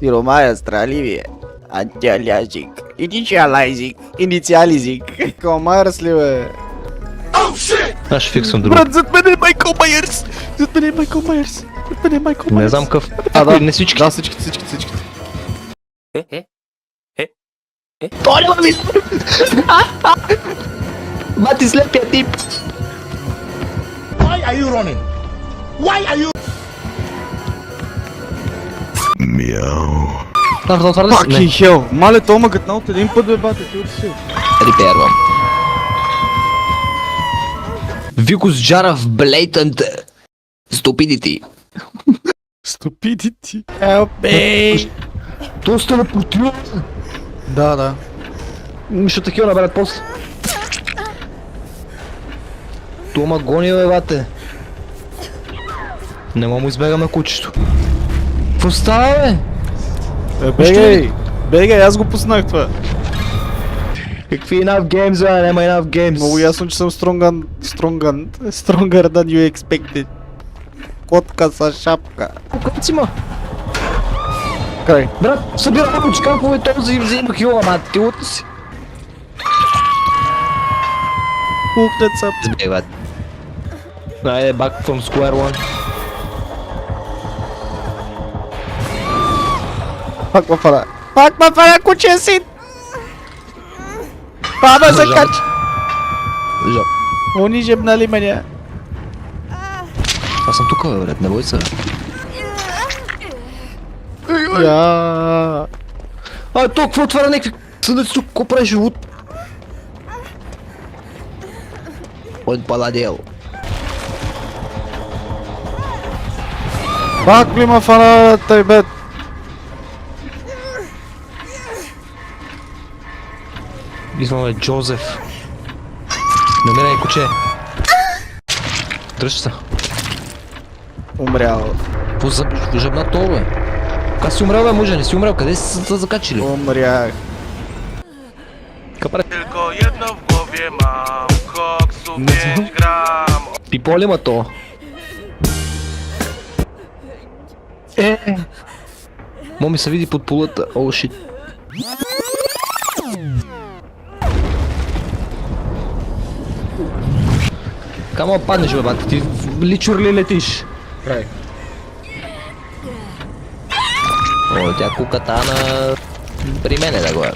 Сиромая страливие. Антиалязик. Инициализик. Комарс ли бе? Аз ще фиксвам друго. Брат, зад мене е Майкъл Майерс! Зад мене е Майкъл Майерс! Зад мене е Майкъл Майерс! Не знам къв. Да. Не всички. Да, всичките. Толя, ми! Мати слепия тип! Why are you running? Why are you? Това отваря ли си? Fucking hell! Мале, то ма гътна от един път, бе, бате, ти отиши. Репервам. Викус Джарав Blatant Stupidity. Stupidity. Help me! То става противно. Да. Ще такива наберат после. Тома гони, бе, бате. Не мога му избегаме кучето. Какво става, бе? Бегай, аз го пуснах това. Какви enough games, бе? Няма enough games. Много ясно, че съм stronger than you expected. Котка с шапка. Къде си, ма? Край. Брат, събирам от шкафове, този взима хила, мат, ти лута си. Кукнеца. Сбег, бат. Айде, back from square one. Пак ма фара, куче си! Баба се Жал. кача! Жал. Они жебнали мене. Аз съм тук, бе, брат, не бой се. Я. Толкова отваря някакви съдъци тук, какво правиш, живот? От паладел. Пак ли ма фана, тъй бе? Изваме Джозеф. Намирай куче. Дръж се. Умрял. Какво за жъбна то, бе? Как си умрял, бе, мъжа? Не си умрял? Къде си се закачили? Умрях. Капре. Tylko jedno w głowie mam, koksu 5 gram. Пиполи, ма то. Моми се види под полата. О, шит. Камо паднеш, бе, бат? Ти личур ли летиш? Край. О, тя куката на... При мене да го е.